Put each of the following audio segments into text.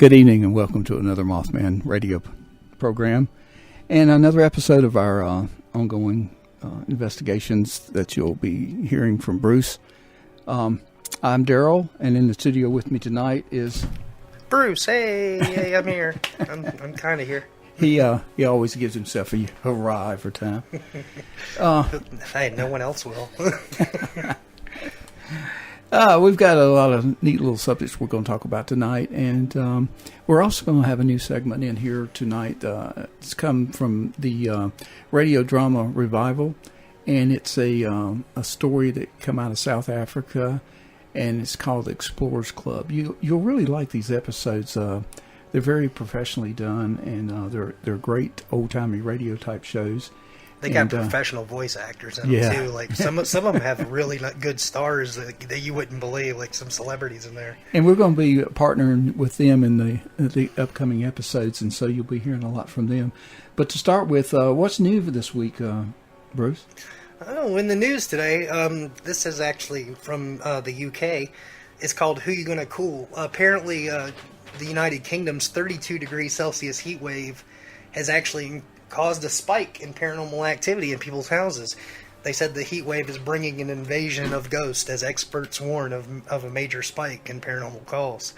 Good evening and welcome to another Mothman radio program and another episode of our ongoing investigations that you'll be hearing from Bruce. I'm Daryl, and in the studio with me tonight is Bruce. Hey, I'm here. I'm kind of here. He always gives himself a hurrah every time. Hey, no one else will. We've got a lot of neat little subjects we're going to talk about tonight, and we're also going to have a new segment in here tonight. It's come from the radio drama revival, and it's a story that come out of South Africa, and it's called Explorers Club. You'll really like these episodes. They're very professionally done, and they're great old-timey radio type shows. They got professional voice actors in them too. Like some of them have really good stars that you wouldn't believe, like some celebrities in there. And we're going to be partnering with them in the upcoming episodes, and so you'll be hearing a lot from them. But to start with, what's new for this week, Bruce? Oh, in the news today, this is actually from the UK. It's called "Who You Gonna Cool?" Apparently, the United Kingdom's 32 degrees Celsius heat wave has actually caused a spike in paranormal activity in people's houses. They said the heat wave is bringing an invasion of ghosts, as experts warn of a major spike in paranormal calls.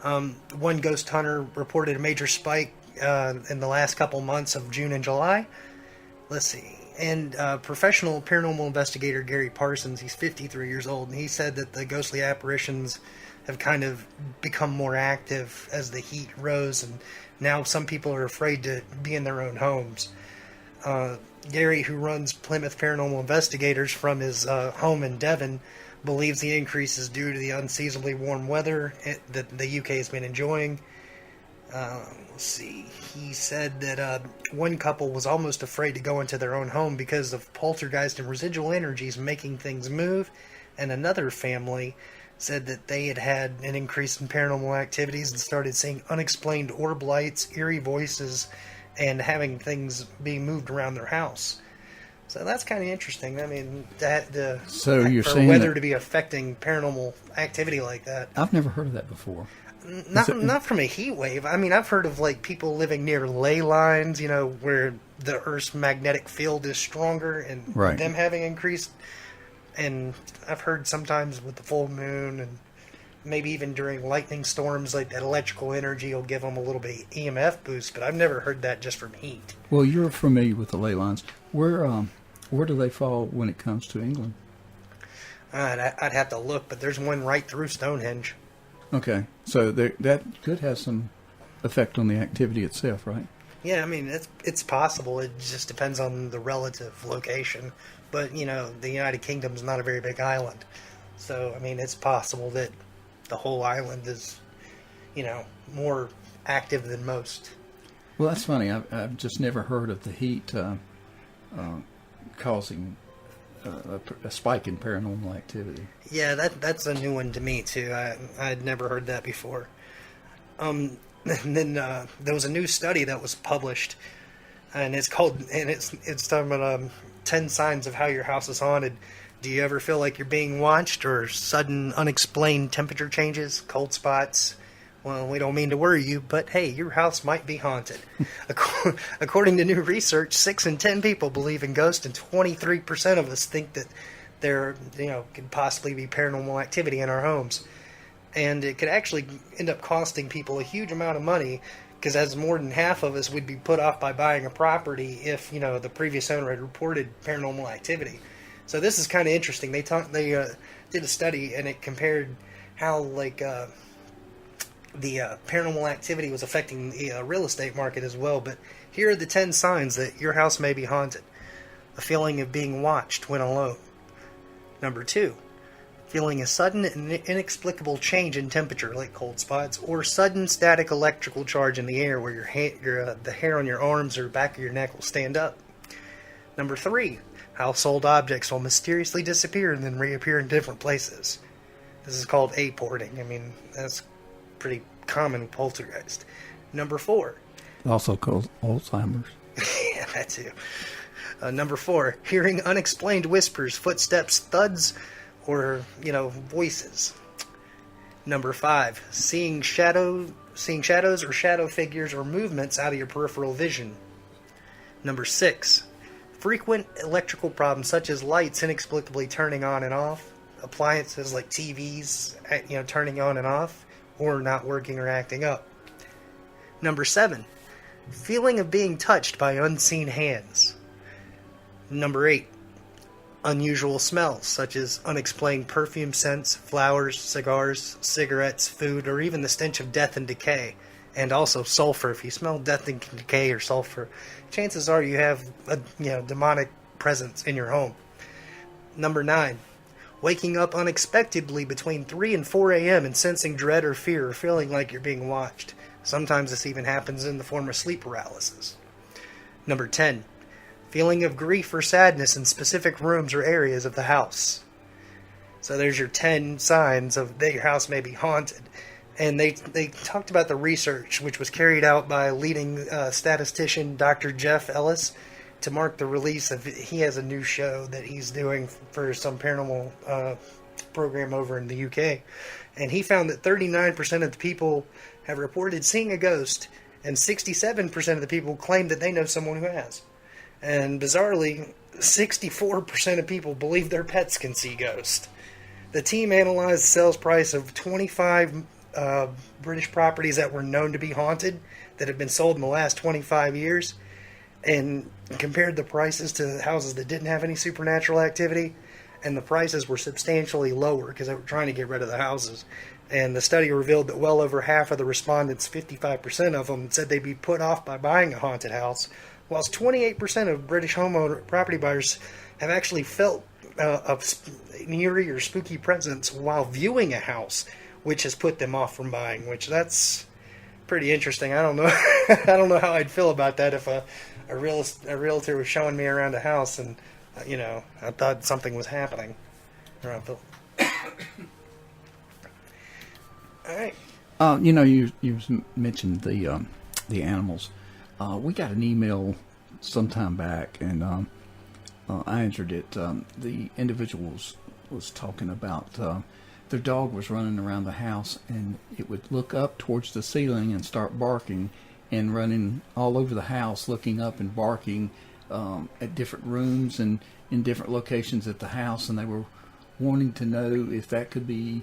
One ghost hunter reported a major spike in the last couple months of June and July. Let's see. And professional paranormal investigator Gary Parsons, he's 53 years old, and he said that the ghostly apparitions have kind of become more active as the heat rose, and now some people are afraid to be in their own homes. Gary, who runs Plymouth Paranormal Investigators from his home in Devon, believes the increase is due to the unseasonably warm weather that the UK has been enjoying. Let's see. He said that one couple was almost afraid to go into their own home because of poltergeist and residual energies making things move, and another family said that they had an increase in paranormal activities and started seeing unexplained orb lights, eerie voices, and having things being moved around their house. So that's kind of interesting. I mean, so you're for saying weather that to be affecting paranormal activity like that. I've never heard of that before. Not from a heat wave. I mean, I've heard of like people living near ley lines, where the Earth's magnetic field is stronger and them having increased. And I've heard sometimes with the full moon and maybe even during lightning storms, like that electrical energy will give them a little bit of EMF boost, but I've never heard that just from heat. Well, you're familiar with the ley lines. Where do they fall when it comes to England? I'd have to look, but there's one right through Stonehenge. Okay, so that could have some effect on the activity itself, right? Yeah, I mean, it's possible. It just depends on the relative location. But, the United Kingdom's not a very big island. So, I mean, it's possible that the whole island is, more active than most. Well, that's funny. I've just never heard of the heat causing a spike in paranormal activity. Yeah, that's a new one to me, too. I'd never heard that before. And then there was a new study that was published, and it's talking about 10 signs of how your house is haunted. Do you ever feel like you're being watched, or sudden unexplained temperature changes, cold spots? Well, we don't mean to worry you, but hey, your house might be haunted. According to new research, 6 in 10 people believe in ghosts, and 23% of us think that there, could possibly be paranormal activity in our homes. And it could actually end up costing people a huge amount of money, because as more than half of us would be put off by buying a property if, the previous owner had reported paranormal activity. So this is kind of interesting. They did a study, and it compared how, the paranormal activity was affecting the real estate market as well. But here are the 10 signs that your house may be haunted. A feeling of being watched when alone. Number 2. Feeling a sudden and inexplicable change in temperature, like cold spots, or sudden static electrical charge in the air where the hair on your arms or back of your neck will stand up. Number 3, household objects will mysteriously disappear and then reappear in different places. This is called apporting. I mean, that's pretty common with poltergeist. Number 4. Also called Alzheimer's. Yeah, that too. Number 4, hearing unexplained whispers, footsteps, thuds, or, voices. Number 5, seeing shadow seeing shadows or shadow figures or movements out of your peripheral vision. Number 6, frequent electrical problems such as lights inexplicably turning on and off, appliances like TVs, turning on and off, or not working or acting up. Number 7, feeling of being touched by unseen hands. Number 8, unusual smells such as unexplained perfume scents, flowers, cigars, cigarettes, food, or even the stench of death and decay. And also sulfur. If you smell death and decay or sulfur, chances are you have a demonic presence in your home. Number 9, waking up unexpectedly between 3 and 4 a.m. and sensing dread or fear or feeling like you're being watched. Sometimes this even happens in the form of sleep paralysis. Number 10, feeling of grief or sadness in specific rooms or areas of the house. So there's your 10 signs of that your house may be haunted. And they talked about the research, which was carried out by leading statistician Dr. Jeff Ellis to mark the release of, he has a new show that he's doing for some paranormal program over in the UK. And he found that 39% of the people have reported seeing a ghost, and 67% of the people claim that they know someone who has. And bizarrely, 64% of people believe their pets can see ghosts. The team analyzed the sales price of 25 British properties that were known to be haunted that have been sold in the last 25 years and compared the prices to houses that didn't have any supernatural activity, and the prices were substantially lower because they were trying to get rid of the houses. And the study revealed that well over half of the respondents, 55% of them, said they'd be put off by buying a haunted house, whilst 28% of British homeowner property buyers have actually felt an eerie or spooky presence while viewing a house, which has put them off from buying, which that's pretty interesting. I don't know I don't know how I'd feel about that if a realtor was showing me around a house and I thought something was happening. All right. You mentioned the animals. We got an email sometime back, and I answered it. The individual was talking about their dog was running around the house, and it would look up towards the ceiling and start barking and running all over the house, looking up and barking at different rooms and in different locations at the house. And they were wanting to know if that could be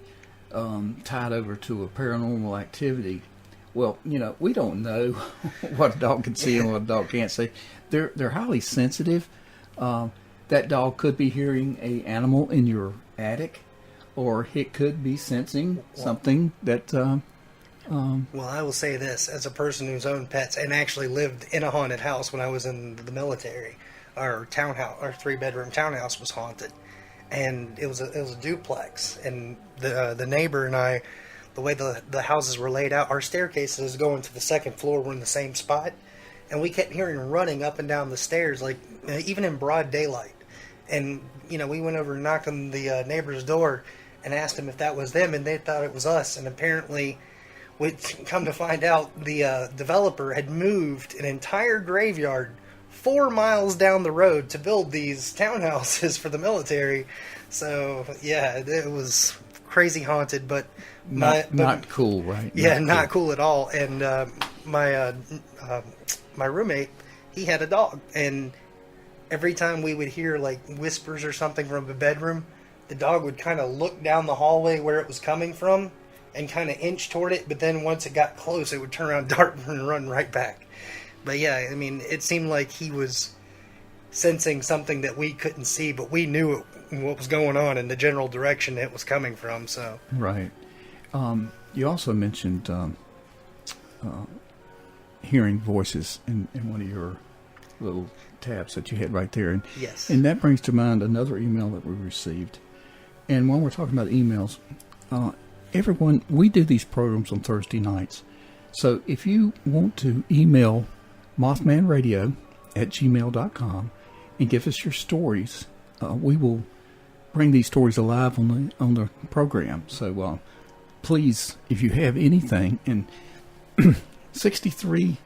tied over to a paranormal activity. Well, we don't know what a dog can see and what a dog can't see. They're highly sensitive. That dog could be hearing an animal in your attic, or it could be sensing something that... well, I will say this, as a person who's owned pets and actually lived in a haunted house when I was in the military, our 3-bedroom townhouse was haunted. And it was a duplex. And the neighbor and I, the way the houses were laid out, our staircases going to the second floor were in the same spot. And we kept hearing running up and down the stairs, like even in broad daylight. And, we went over and knocked on the neighbor's door and asked them if that was them, and they thought it was us. And apparently, we'd come to find out the developer had moved an entire graveyard 4 miles down the road to build these townhouses for the military. So, yeah, it was crazy haunted, but... Not cool, right? Yeah, not cool at all. And my roommate, he had a dog, and every time we would hear like whispers or something from the bedroom, the dog would kind of look down the hallway where it was coming from and kind of inch toward it, but then once it got close, it would turn around, dart, and run right back. But yeah, I mean, it seemed like he was sensing something that we couldn't see, but we knew what was going on in the general direction it was coming from. So right. You also mentioned hearing voices in one of your little tabs that you had right there. And, yes. And that brings to mind another email that we received. And when we're talking about emails, everyone, we do these programs on Thursday nights. So if you want to email mothmanradio@gmail.com and give us your stories, we will bring these stories alive on the program. So please, if you have anything, and 63%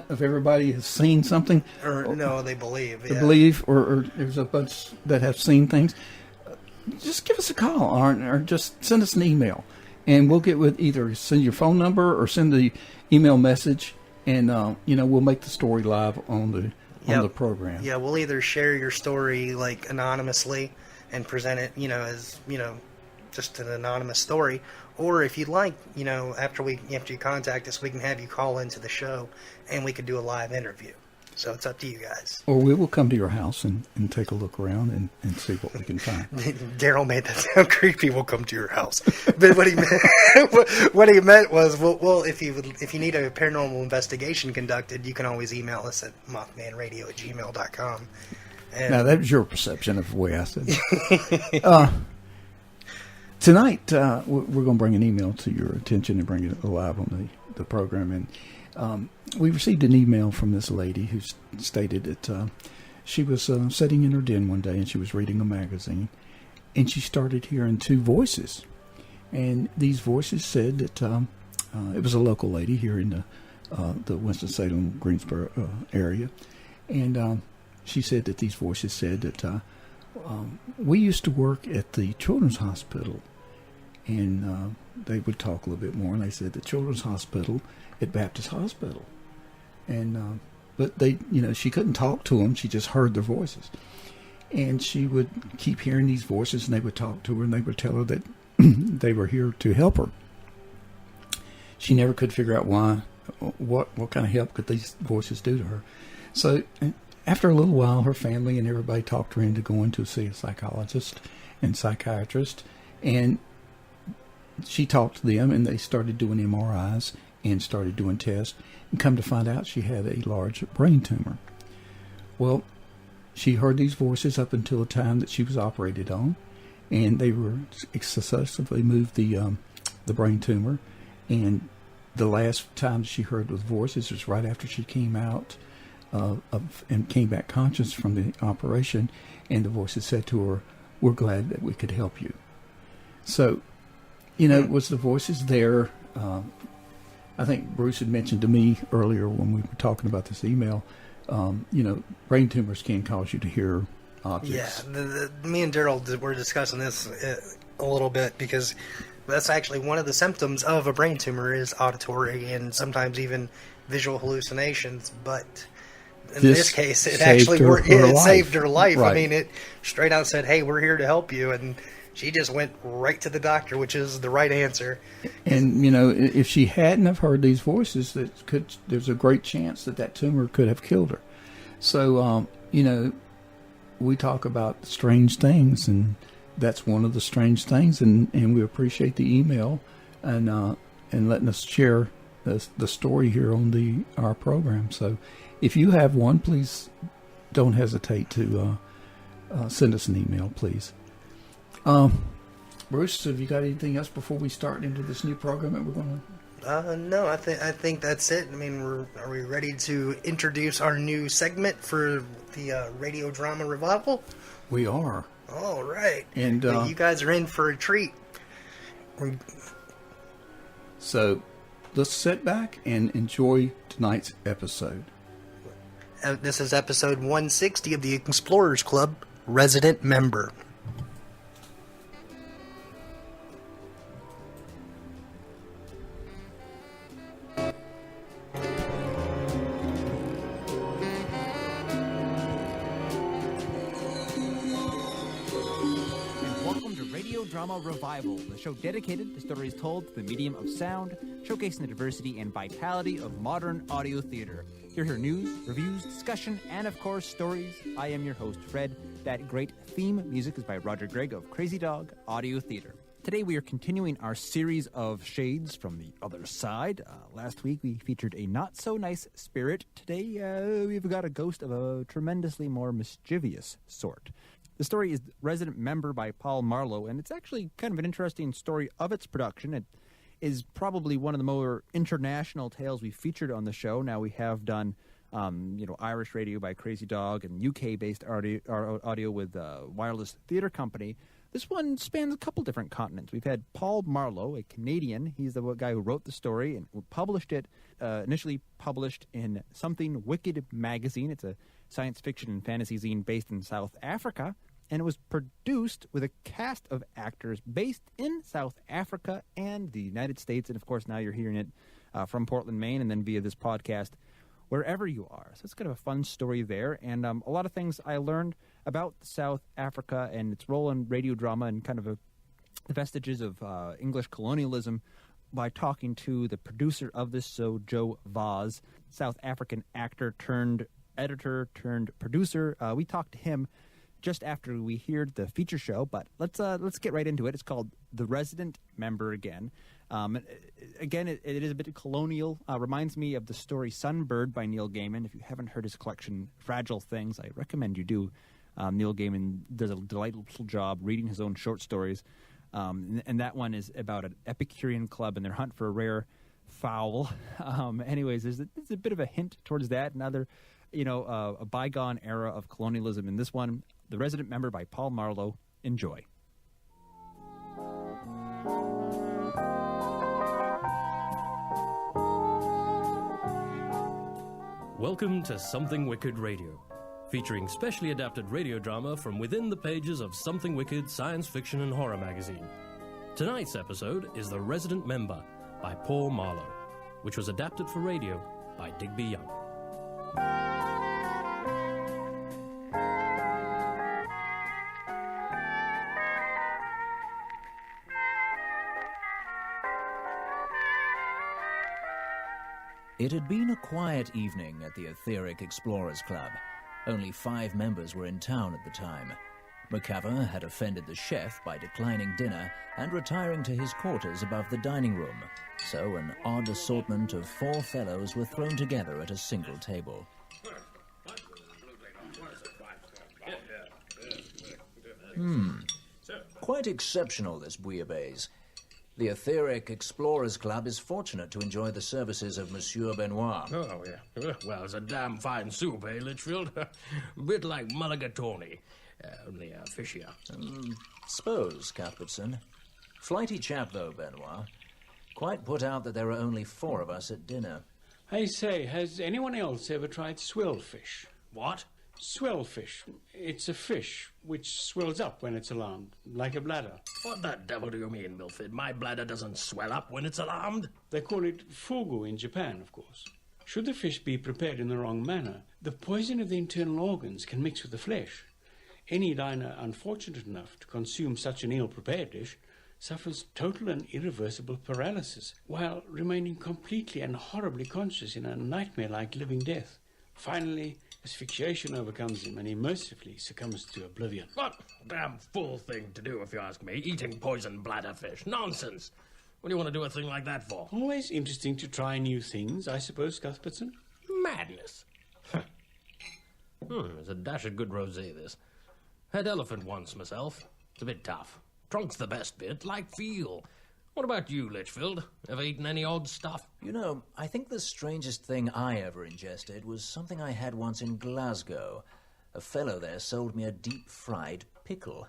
of everybody has seen something. Or no, they believe. They believe, or there's a bunch that have seen things. Just give us a call or just send us an email. And we'll get with either send your phone number or send the email message, and we'll make the story live on the program. Yeah, we'll either share your story like anonymously and present it, as just an anonymous story, or if you'd like, after you contact us, we can have you call into the show and we could do a live interview. So it's up to you guys. Or we will come to your house and take a look around and see what we can find. Daryl made that sound creepy. We'll come to your house. But what he meant was, well, if you need a paranormal investigation conducted, you can always email us at mothmanradio@gmail.com. Now, that was your perception of the way I said it. Tonight, we're going to bring an email to your attention and bring it live on the program. And we received an email from this lady who stated that she was sitting in her den one day and she was reading a magazine, and she started hearing two voices. And these voices said that it was a local lady here in the Winston-Salem, Greensboro area. And she said that these voices said that we used to work at the Children's Hospital. And they would talk a little bit more, and they said the Children's Hospital at Baptist Hospital. And but they, she couldn't talk to them. She just heard their voices. And she would keep hearing these voices, and they would talk to her, and they would tell her that they were here to help her. She never could figure out why, what kind of help could these voices do to her. So after a little while, her family and everybody talked her into going to see a psychologist and psychiatrist. And she talked to them, and they started doing MRIs and started doing tests, and come to find out she had a large brain tumor. Well, she heard these voices up until the time that she was operated on, and they were successfully moved the brain tumor. And the last time she heard those voices was right after she came out and came back conscious from the operation, and the voices said to her, "We're glad that we could help you." So, was the voices there? I think Bruce had mentioned to me earlier when we were talking about this email, brain tumors can cause you to hear objects. Yeah, me and Daryl were discussing this a little bit, because that's actually one of the symptoms of a brain tumor is auditory and sometimes even visual hallucinations. But in this case, it actually saved her life. Right. I mean, it straight out said, "Hey, we're here to help you," and she just went right to the doctor, which is the right answer. And, if she hadn't have heard these voices, there's a great chance that tumor could have killed her. So, we talk about strange things, and that's one of the strange things. And we appreciate the email and letting us share the story here on our program. So if you have one, please don't hesitate to send us an email, please. Bruce, have you got anything else before we start into this new program that we're going to? No, I think that's it. I mean, are we ready to introduce our new segment for the radio drama revival? We are. All right. And you guys are in for a treat. So let's sit back and enjoy tonight's episode. This is episode 160 of the Explorers Club, Resident Member. Drama Revival, the show dedicated to stories told through the medium of sound, showcasing the diversity and vitality of modern audio theater. You'll hear news, reviews, discussion, and of course, stories. I am your host, Fred. That great theme music is by Roger Gregg of Crazy Dog Audio Theater. Today we are continuing our series of shades from the other side. Last week we featured a not-so-nice spirit. Today we've got a ghost of a tremendously more mischievous sort. The story is Resident Member by Paul Marlowe, and it's actually kind of an interesting story of its production. It is probably one of the more international tales we've featured on the show. Now, we have done, Irish radio by Crazy Dog and UK-based audio with Wireless Theatre Company. This one spans a couple different continents. We've had Paul Marlowe, a Canadian. He's the guy who wrote the story and published it, initially published in Something Wicked magazine. It's a science fiction and fantasy zine based in South Africa. and it was produced with a cast of actors based in South Africa and the United States. And, of course, now you're hearing it from Portland, Maine, and then via this podcast, wherever you are. So it's kind of a fun story there. And a lot of things I learned about South Africa and its role in radio drama and kind of the vestiges of English colonialism by talking to the producer of this show, Joe Vaz, South African actor turned editor turned producer. We talked to him just after we heard the feature show, but let's get right into it. It's called The Resident Member again. Again, it is a bit colonial. Reminds me of the story Sunbird by Neil Gaiman. If you haven't heard his collection, Fragile Things, I recommend you do. Neil Gaiman does a delightful job reading his own short stories. And that one is about an Epicurean club and their hunt for a rare fowl. Anyways, there's a bit of a hint towards that. Another, a bygone era of colonialism in this one. The Resident Member by Paul Marlowe. Enjoy. Welcome to Something Wicked Radio, featuring specially adapted radio drama from within the pages of Something Wicked science fiction and horror magazine. Tonight's episode is The Resident Member by Paul Marlowe, which was adapted for radio by Digby Young. It had been a quiet evening at the Etheric Explorers Club. Only 5 members were in town at the time. McCaver had offended the chef by declining dinner and retiring to his quarters above the dining room, so an odd assortment of 4 fellows were thrown together at a single table. Quite exceptional, this bouillabaisse. The Etheric Explorers Club is fortunate to enjoy the services of Monsieur Benoit. Oh, yeah. Well, it's a damn fine soup, eh, Litchfield? A bit like mulligatawny, only fishier. Suppose, Cuthbertson. Flighty chap, though, Benoit. Quite put out that there are only 4 of us at dinner. I say, has anyone else ever tried swellfish? What? Swellfish. It's a fish which swells up when it's alarmed, like a bladder. What the devil do you mean, Milford? My bladder doesn't swell up when it's alarmed. They call it fugu in Japan, of course. Should the fish be prepared in the wrong manner, the poison of the internal organs can mix with the flesh. Any diner unfortunate enough to consume such an ill-prepared dish suffers total and irreversible paralysis, while remaining completely and horribly conscious in a nightmare-like living death. Finally, asphyxiation overcomes him and he mercifully succumbs to oblivion. What a damn fool thing to do, if you ask me. Eating poisoned bladderfish. Nonsense. What do you want to do a thing like that for? Always interesting to try new things, I suppose, Cuthbertson. Madness. It's a dash of good rosé, this. Had elephant once, myself. It's a bit tough. Trunk's the best bit, like feel. What about you, Litchfield? Ever eaten any odd stuff? You know, I think the strangest thing I ever ingested was something I had once in Glasgow. A fellow there sold me a deep-fried pickle.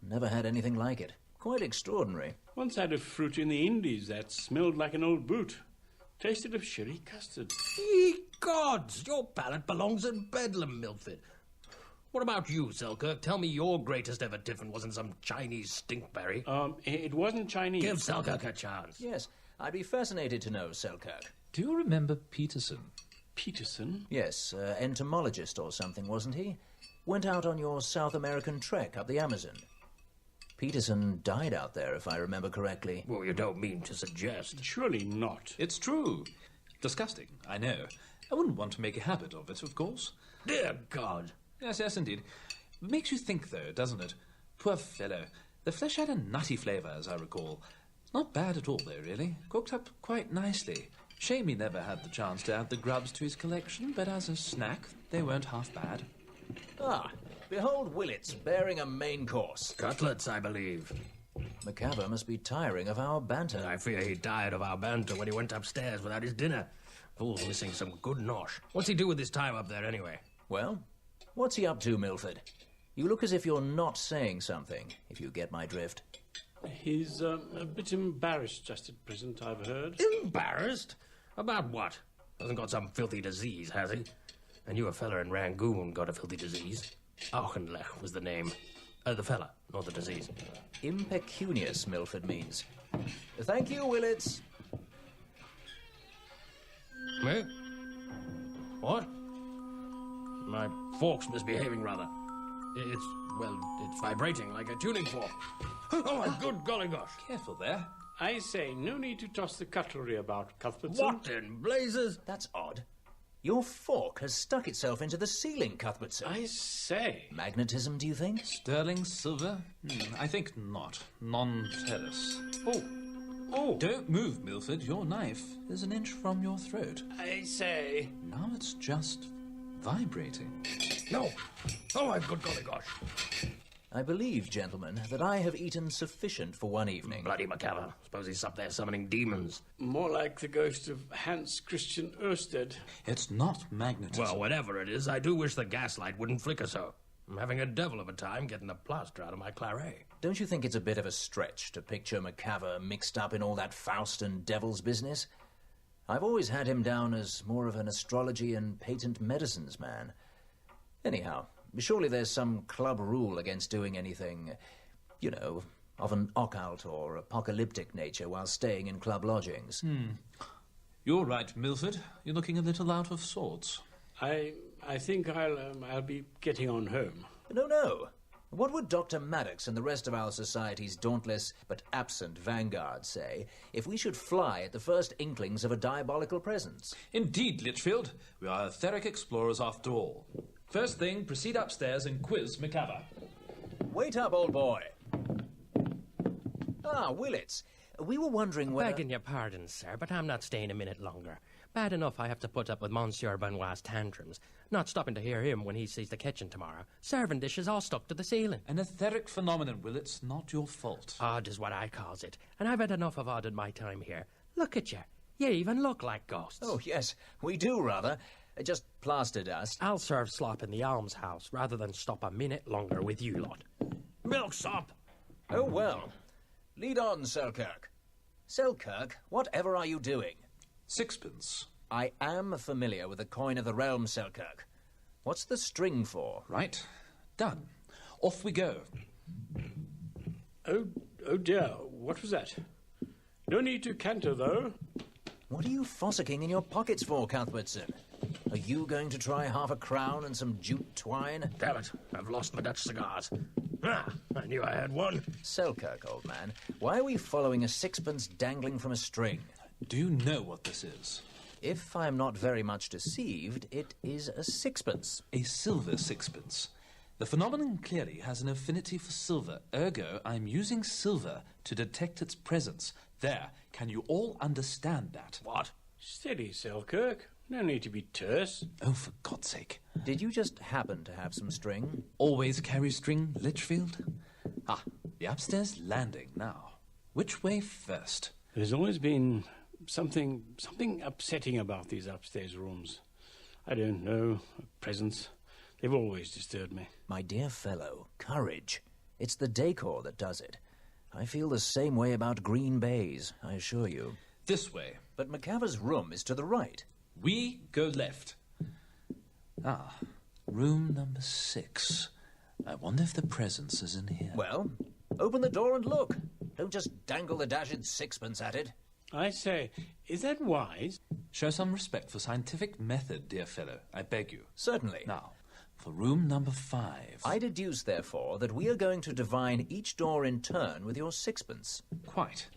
Never had anything like it. Quite extraordinary. Once had a fruit in the Indies that smelled like an old boot. Tasted of sherry custard. Ye gods! Your palate belongs in Bedlam, Milford. What about you, Selkirk? Tell me your greatest ever tiffin wasn't some Chinese stinkberry. It wasn't Chinese. Give Selkirk a chance. Yes, I'd be fascinated to know, Selkirk. Do you remember Peterson? Peterson? Yes, entomologist or something, wasn't he? Went out on your South American trek up the Amazon. Peterson died out there, if I remember correctly. Well, you don't mean to suggest. Surely not. It's true. Disgusting, I know. I wouldn't want to make a habit of it, of course. Dear God. Yes, indeed. Makes you think, though, doesn't it? Poor fellow. The flesh had a nutty flavour, as I recall. Not bad at all, though, really. Cooked up quite nicely. Shame he never had the chance to add the grubs to his collection, but as a snack, they weren't half bad. Ah, behold Willits bearing a main course. Cutlets, I believe. McCaver must be tiring of our banter. I fear he died of our banter when he went upstairs without his dinner. Fool's missing some good nosh. What's he do with his time up there, anyway? Well, what's he up to, Milford? You look as if you're not saying something, if you get my drift. He's a bit embarrassed just at present, I've heard. Embarrassed? About what? Hasn't got some filthy disease, has he? I knew a fella in Rangoon got a filthy disease. Auchenlech was the name. The fella, not the disease. Impecunious, Milford means. Thank you, Willits. Me? What? My fork's misbehaving, rather. It's vibrating like a tuning fork. Oh, my good golly gosh. Careful there. I say, no need to toss the cutlery about, Cuthbertson. What in blazes? That's odd. Your fork has stuck itself into the ceiling, Cuthbertson. I say. Magnetism, do you think? Sterling silver? I think not. Non-ferrous. Oh, Don't move, Milford. Your knife is an inch from your throat. I say. Now it's just vibrating. No. Oh, my good golly gosh. I believe, gentlemen, that I have eaten sufficient for one evening. Bloody macabre. Suppose he's up there summoning demons. More like the ghost of Hans Christian Ørsted. It's not magnetism. Well, whatever it is, I do wish the gaslight wouldn't flicker so. I'm having a devil of a time getting the plaster out of my claret. Don't you think it's a bit of a stretch to picture Macabre mixed up in all that Faust and devil's business? I've always had him down as more of an astrology and patent medicines man. Anyhow, surely there's some club rule against doing anything, you know, of an occult or apocalyptic nature while staying in club lodgings. You're right, Milford. You're looking a little out of sorts. I think I'll be getting on home. No. What would Dr. Maddox and the rest of our society's dauntless but absent vanguard say if we should fly at the first inklings of a diabolical presence? Indeed, Litchfield. We are etheric explorers after all. First thing, proceed upstairs and quiz Macabre. Wait up, old boy. Ah, Willits. We were wondering whether... Begging your pardon, sir, but I'm not staying a minute longer. Bad enough I have to put up with Monsieur Benoit's tantrums. Not stopping to hear him when he sees the kitchen tomorrow. Serving dishes all stuck to the ceiling. An etheric phenomenon, Willits, not your fault. Odd is what I calls it. And I've had enough of odd in my time here. Look at you. You even look like ghosts. Oh, yes, we do, rather. Just plaster dust. I'll serve slop in the almshouse rather than stop a minute longer with you lot. Milksop! Oh, well. Lead on, Selkirk. Selkirk, whatever are you doing? Sixpence. I am familiar with the coin of the realm, Selkirk. What's the string for? Right. Done. Off we go. Oh dear, what was that? No need to canter, though. What are you fossicking in your pockets for, Cuthbertson? Are you going to try half a crown and some jute twine? Damn it, I've lost my Dutch cigars. Ah, I knew I had one. Selkirk, old man, why are we following a sixpence dangling from a string? Do you know what this is? If I am not very much deceived, it is a sixpence. A silver sixpence. The phenomenon clearly has an affinity for silver, ergo I'm using silver to detect its presence. There, can you all understand that? What? Steady, Selkirk. No need to be terse. Oh, for God's sake. Did you just happen to have some string? Always carry string, Litchfield? Ah, the upstairs landing now. Which way first? There's always been something upsetting about these upstairs rooms. I don't know, a presence. They've always disturbed me. My dear fellow, courage. It's the decor that does it. I feel the same way about green bays, I assure you. This way. But Macabre's room is to the right. We go left. Ah, room number 6. I wonder if the presence is in here. Well, open the door and look. Don't just dangle the dashed sixpence at it. I say, is that wise? Show some respect for scientific method, dear fellow, I beg you. Certainly. Now, for room number 5. I deduce, therefore, that we are going to divine each door in turn with your sixpence. Quite.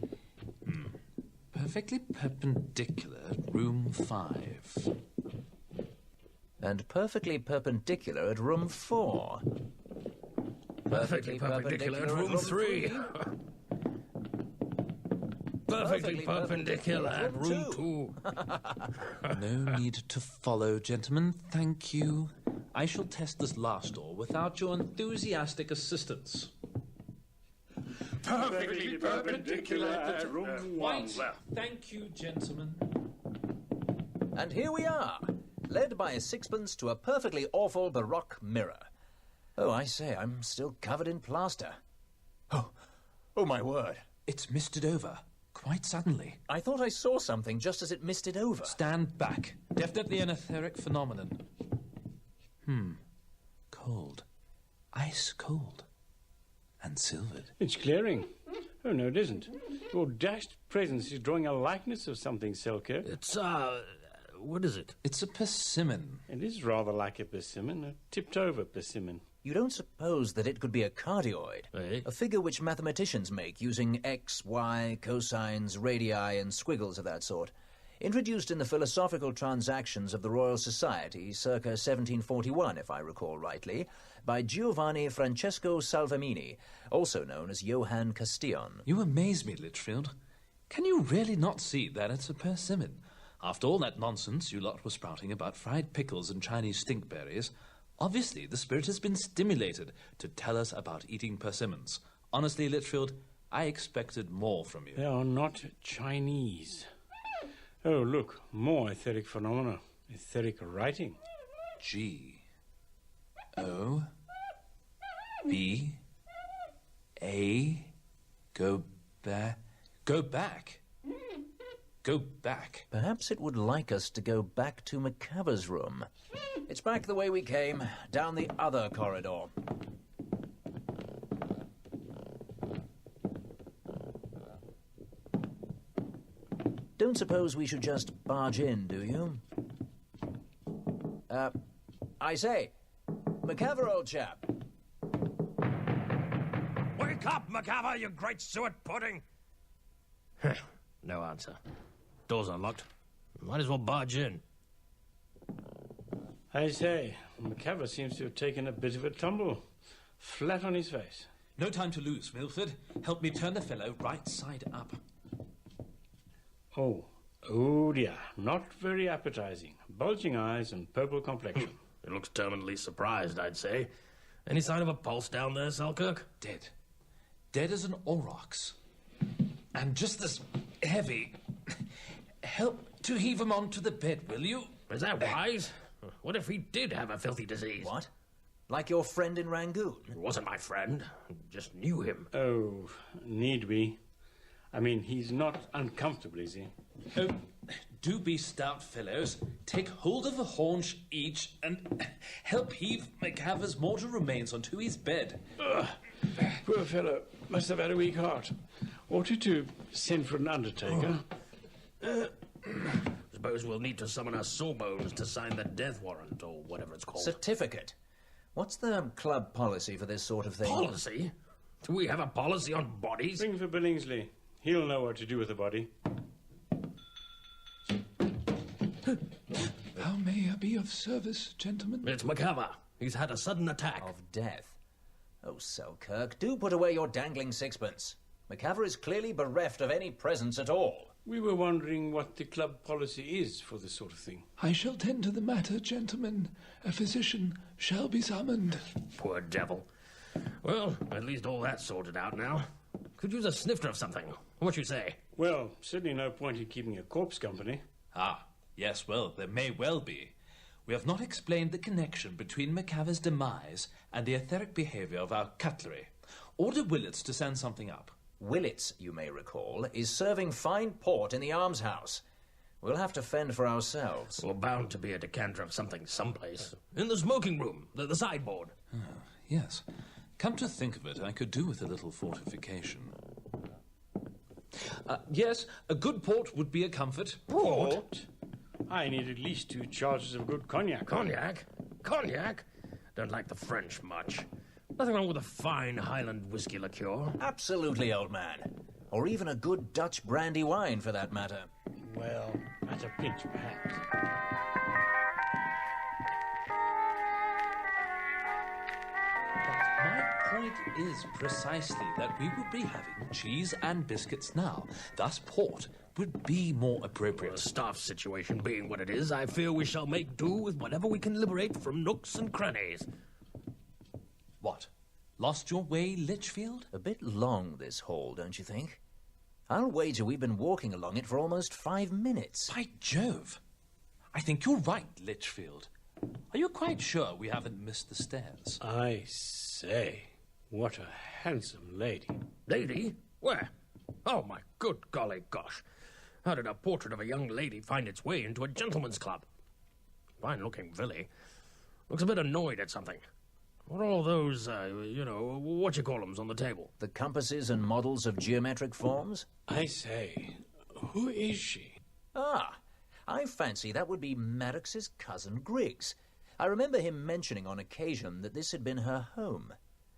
Perfectly perpendicular at room 5. And perfectly perpendicular at room 4. Perfectly perpendicular at room 3. Perfectly perpendicular at room 2. No need to follow, gentlemen. Thank you. I shall test this last door without your enthusiastic assistance. Perfectly perpendicular at room 1. Thank you, gentlemen. And here we are, led by a sixpence to a perfectly awful baroque mirror. Oh, I say, I'm still covered in plaster. Oh, my word. It's misted over, quite suddenly. I thought I saw something just as it misted over. Stand back. Definitely an etheric phenomenon. Cold. Ice cold. And silvered. It's clearing. Oh, no, it isn't. Your dashed presence is drawing a likeness of something, Selkirk. It's, what is it? It's a persimmon. It is rather like a persimmon, a tipped-over persimmon. You don't suppose that it could be a cardioid? Eh? A figure which mathematicians make using x, y, cosines, radii, and squiggles of that sort. Introduced in the Philosophical Transactions of the Royal Society circa 1741, if I recall rightly, by Giovanni Francesco Salvemini, also known as Johann Castillon. You amaze me, Litchfield. Can you really not see that it's a persimmon? After all that nonsense you lot were sprouting about fried pickles and Chinese stinkberries, obviously the spirit has been stimulated to tell us about eating persimmons. Honestly, Litchfield, I expected more from you. They are not Chinese. Oh, look, more etheric phenomena. Etheric writing. G-O-B-A. Go back. Go back. Go back. Perhaps it would like us to go back to Macava's room. It's back the way we came, down the other corridor. Don't suppose we should just barge in, do you? I say, Macava, old chap. Wake up, Macava, you great suet pudding! No answer. Door's unlocked. Might as well barge in. I say, McCaver seems to have taken a bit of a tumble. Flat on his face. No time to lose, Milford. Help me turn the fellow right side up. Oh dear. Not very appetizing. Bulging eyes and purple complexion. He looks terminally surprised, I'd say. Any sign of a pulse down there, Selkirk? Dead. Dead as an aurochs. And just as heavy. Help to heave him onto the bed, will you? Is that wise? What if he did have a filthy disease? What? Like your friend in Rangoon? He wasn't my friend. Just knew him. Oh, need we? I mean, he's not uncomfortable, is he? Oh, do be stout, fellows. Take hold of a haunch each and help heave McCaver's mortal remains onto his bed. Poor fellow. Must have had a weak heart. Ought you to send for an undertaker? Suppose we'll need to summon a Sawbones to sign the death warrant, or whatever it's called. Certificate. What's the club policy for this sort of thing? Policy? Do we have a policy on bodies? Ring for Billingsley. He'll know what to do with the body. How may I be of service, gentlemen? It's Macava. He's had a sudden attack. Of death. Oh, Selkirk, do put away your dangling sixpence. Macava is clearly bereft of any presence at all. We were wondering what the club policy is for this sort of thing. I shall tend to the matter, gentlemen. A physician shall be summoned. Poor devil. Well, at least all that's sorted out now. Could use a snifter of something. What you say? Well, certainly no point in keeping a corpse company. Ah, yes, well, there may well be. We have not explained the connection between Macava's demise and the etheric behaviour of our cutlery. Order Willets to send something up. Willits, you may recall, is serving fine port in the almshouse. We'll have to fend for ourselves. Well, bound to be a decanter of something someplace. In the smoking room, the sideboard. Oh, yes. Come to think of it, I could do with a little fortification. Yes, a good port would be a comfort. Port? I need at least 2 charges of good cognac. Cognac? Cognac? Don't like the French much. Nothing wrong with a fine Highland whiskey liqueur. Absolutely, old man. Or even a good Dutch brandy wine, for that matter. Well, at a pinch, perhaps. My point is precisely that we would be having cheese and biscuits now. Thus, port would be more appropriate. The staff situation being what it is, I fear we shall make do with whatever we can liberate from nooks and crannies. What? Lost your way, Litchfield? A bit long, this hall, don't you think? I'll wager we've been walking along it for almost 5 minutes. By Jove! I think you're right, Litchfield. Are you quite sure we haven't missed the stairs? I say, what a handsome lady. Lady? Where? Oh, my good golly gosh. How did a portrait of a young lady find its way into a gentleman's club? Fine-looking Villy. Looks a bit annoyed at something. What are all those, what you call 'ems on the table? The compasses and models of geometric forms? I say, who is she? Ah, I fancy that would be Maddox's cousin Griggs. I remember him mentioning on occasion that this had been her home.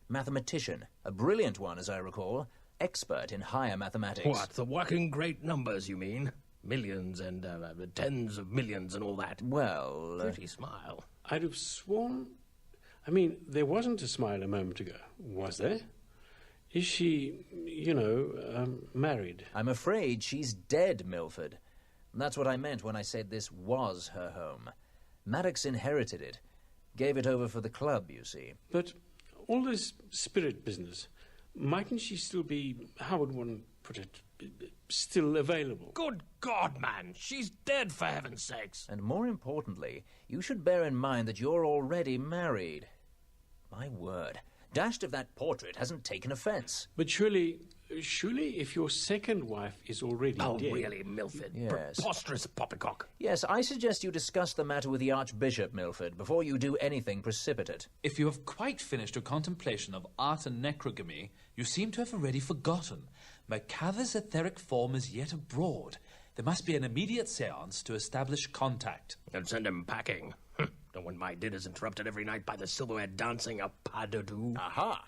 Mathematician, a brilliant one as I recall, expert in higher mathematics. What, the whacking great numbers, you mean? Millions and tens of millions and all that? Well... Pretty smile. I'd have sworn... there wasn't a smile a moment ago, was there? Is she, married? I'm afraid she's dead, Milford. That's what I meant when I said this was her home. Maddox inherited it. Gave it over for the club, you see. But all this spirit business, mightn't she still be, how would one put it, still available? Good God, man! She's dead, for heaven's sakes! And more importantly, you should bear in mind that you're already married. My word, dashed if that portrait hasn't taken offence. But surely if your second wife is already dead... Oh, really, Milford? Yes. Preposterous poppycock. Yes, I suggest you discuss the matter with the Archbishop, Milford, before you do anything precipitate. If you have quite finished your contemplation of art and necrogamy, you seem to have already forgotten. Macava's etheric form is yet abroad. There must be an immediate seance to establish contact. And send him packing. Don't want my dinners interrupted every night by the silverware dancing a pas de deux. Aha!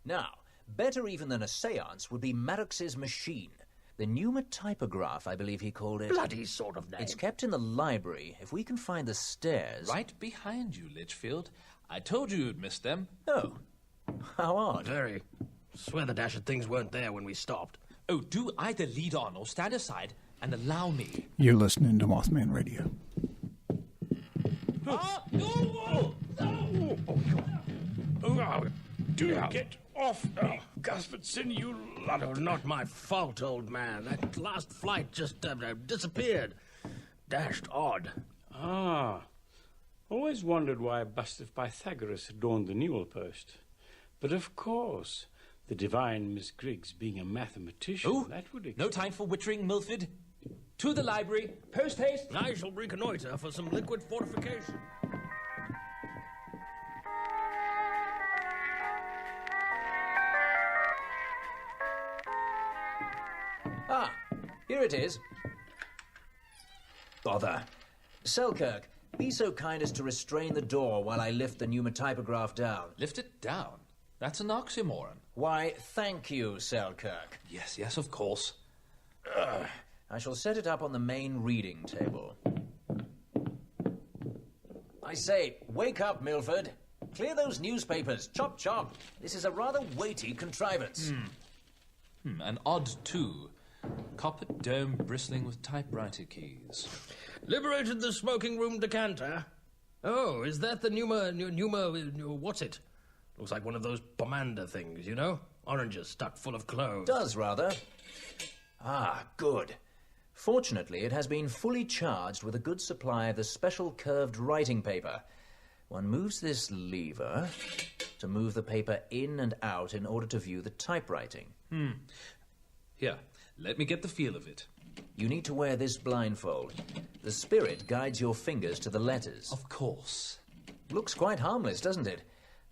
Now, better even than a seance would be Maddox's machine. The pneumotypograph, I believe he called it. Bloody sort of name. It's kept in the library. If we can find the stairs... Right behind you, Litchfield. I told you you'd miss them. Oh, how odd. Very. Swear the dashed things weren't there when we stopped. Oh, do either lead on or stand aside and allow me. You're listening to Mothman Radio. Get off me, Gusfordson, you lot Oh, not my fault, old man. That last flight just disappeared. Dashed odd. Ah, always wondered why a bust of Pythagoras adorned the newel post. But of course, the divine Miss Griggs being a mathematician, Oh, that would no time for wittering, Milford. To the library, post haste. I shall reconnoiter for some liquid fortification. Ah, here it is. Bother. Selkirk, be so kind as to restrain the door while I lift the pneumotypograph down. Lift it down. That's an oxymoron. Why, thank you, Selkirk. Yes, of course. I shall set it up on the main reading table. I say, wake up, Milford. Clear those newspapers. Chop, chop. This is a rather weighty contrivance. An odd two. Copper dome bristling with typewriter keys. Liberated the smoking room decanter. Oh, is that the what's it? Looks like one of those pomander things, you know? Oranges stuck full of cloves. Does, rather. Ah, good. Fortunately, it has been fully charged with a good supply of the special curved writing paper. One moves this lever to move the paper in and out in order to view the typewriting. Here, let me get the feel of it. You need to wear this blindfold. The spirit guides your fingers to the letters. Of course. Looks quite harmless, doesn't it?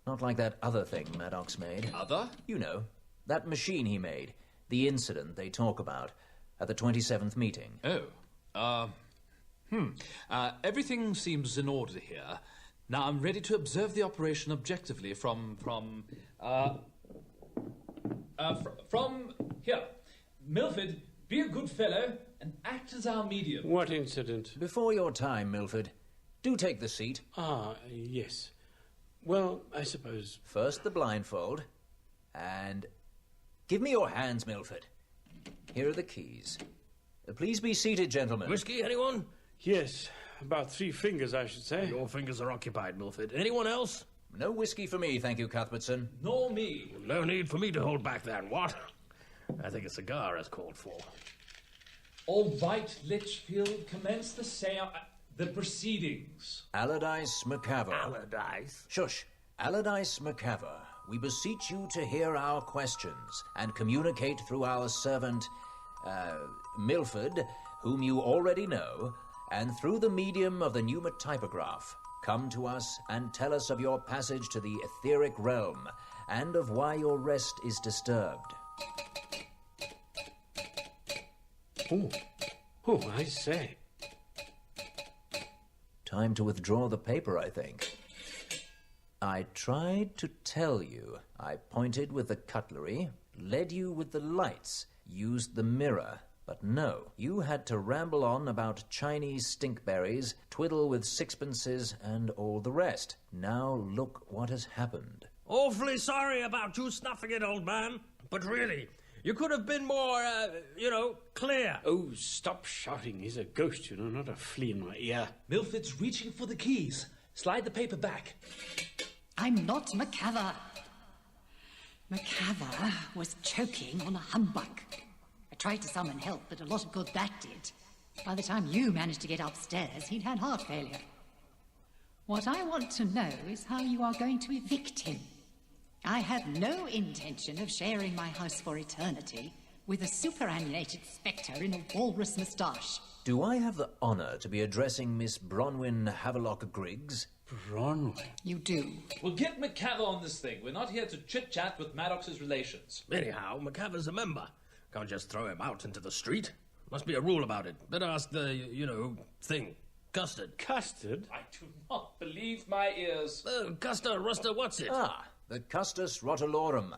Not like that other thing Maddox made. Other? You know, that machine he made. The incident they talk about at the 27th meeting. Everything seems in order here. Now I'm ready to observe the operation objectively from here. Milford, be a good fellow and act as our medium. What incident? Before your time, Milford. Do take the seat. Ah, yes. Well, I suppose... First the blindfold, and... Give me your hands, Milford. Here are the keys. Please be seated, gentlemen. Whiskey, anyone? Yes, about 3 fingers, I should say. Your fingers are occupied, Milford. Anyone else? No whiskey for me, thank you, Cuthbertson. Nor me. No need for me to hold back then, what? I think a cigar is called for. All right, Litchfield, commence the proceedings. Allardyce McCaver. Allardyce? Shush. Allardyce McCaver, we beseech you to hear our questions and communicate through our servant, Milford, whom you already know, and through the medium of the pneumotypograph, come to us and tell us of your passage to the etheric realm, and of why your rest is disturbed. Oh, I say. Time to withdraw the paper, I think. I tried to tell you. I pointed with the cutlery, led you with the lights, used the mirror. But no, you had to ramble on about Chinese stinkberries, twiddle with sixpences, and all the rest. Now look what has happened. Awfully sorry about you snuffing it, old man. But really, you could have been more, clear. Oh, stop shouting. He's a ghost, not a flea in my ear. Milford's reaching for the keys. Slide the paper back. I'm not McCaver. McCaver was choking on a humbug. I tried to summon help, but a lot of good that did. By the time you managed to get upstairs, he'd had heart failure. What I want to know is how you are going to evict him. I have no intention of sharing my house for eternity with a superannuated spectre in a walrus moustache. Do I have the honour to be addressing Miss Bronwyn Havelock Griggs? Bronwyn? You do. Well, get McCaver on this thing. We're not here to chit-chat with Maddox's relations. Anyhow, McCaver's a member. Can't just throw him out into the street. Must be a rule about it. Better ask the, thing. Custard. Custard? I do not believe my ears. Custer, Ruster, what's it? The Custus Rotolorum.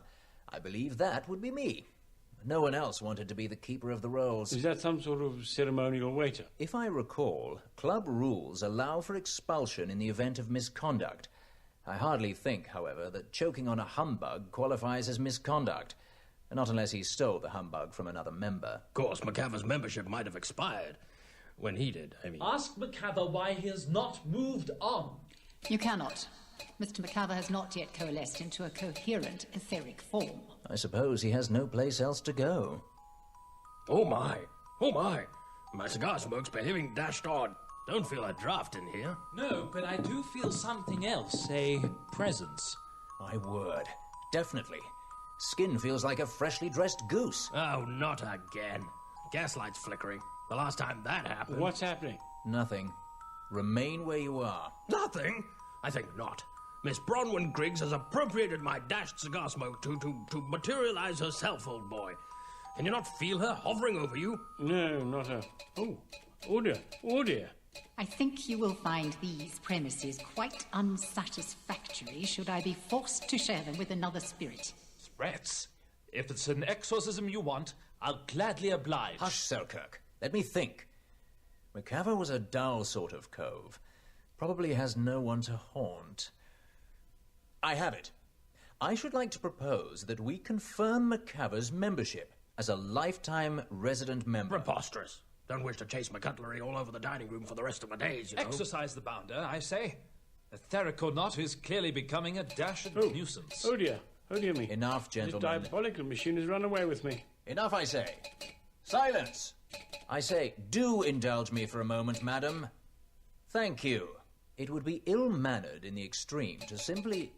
I believe that would be me. No one else wanted to be the keeper of the rolls. Is that some sort of ceremonial waiter? If I recall, club rules allow for expulsion in the event of misconduct. I hardly think, however, that choking on a humbug qualifies as misconduct. Not unless he stole the humbug from another member. Of course, McCaver's membership might have expired. When he did, I mean. Ask McCaver why he has not moved on. You cannot. Mr. McCaver has not yet coalesced into a coherent etheric form. I suppose he has no place else to go. Oh my. My cigar smoke's behaving dashed odd. Don't feel a draft in here. No, but I do feel something else. A presence. My word. Definitely. Skin feels like a freshly dressed goose. Oh, not again. Gaslight's flickering. The last time that happened... What's happening? Nothing. Remain where you are. Nothing? I think not. Miss Bronwyn Griggs has appropriated my dashed cigar smoke to materialize herself, old boy. Can you not feel her hovering over you? No, not her. Oh dear. I think you will find these premises quite unsatisfactory should I be forced to share them with another spirit. Threats? If it's an exorcism you want, I'll gladly oblige. Hush, Selkirk. Let me think. McCaver was a dull sort of cove. Probably has no one to haunt. I have it. I should like to propose that we confirm McCaver's membership as a lifetime resident member. Preposterous. Don't wish to chase my cutlery all over the dining room for the rest of my days, Exercise the bounder, I say. Etheric or not, is clearly becoming a dashed nuisance. Oh dear me. Enough, gentlemen. This diabolical machine has run away with me. Enough, I say. Silence! I say, do indulge me for a moment, madam. Thank you. It would be ill-mannered in the extreme to simply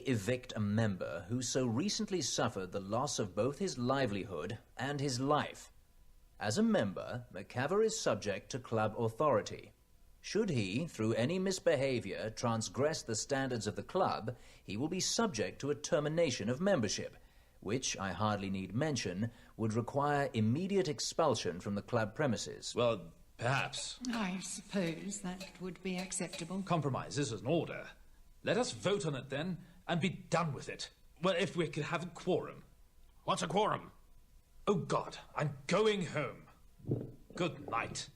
evict a member who so recently suffered the loss of both his livelihood and his life. As a member, McCaver is subject to club authority. Should he, through any misbehavior, transgress the standards of the club, he will be subject to a termination of membership, which, I hardly need mention, would require immediate expulsion from the club premises. Well, perhaps. I suppose that would be acceptable. Compromise is an order. Let us vote on it then, and be done with it. Well, if we could have a quorum. What's a quorum? Oh, God, I'm going home. Good night.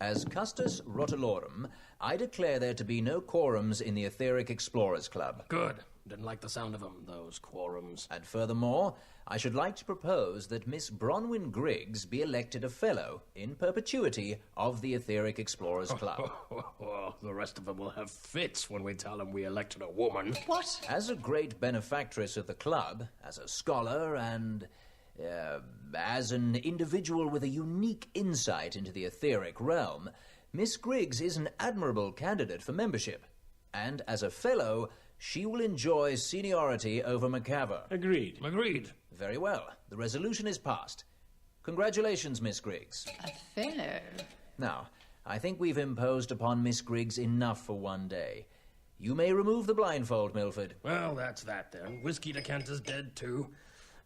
As Custus Rotolorum, I declare there to be no quorums in the Etheric Explorers Club. Good. Didn't like the sound of them, those quorums. And furthermore, I should like to propose that Miss Bronwyn Griggs be elected a fellow, in perpetuity, of the Etheric Explorers Club. The rest of them will have fits when we tell them we elected a woman. What? As a great benefactress of the club, as a scholar, and as an individual with a unique insight into the etheric realm, Miss Griggs is an admirable candidate for membership. And as a fellow, she will enjoy seniority over McCaver. Agreed. Very well. The resolution is passed. Congratulations, Miss Griggs. A fellow. Now, I think we've imposed upon Miss Griggs enough for one day. You may remove the blindfold, Milford. Well, that's that then. Whiskey decanter's dead too.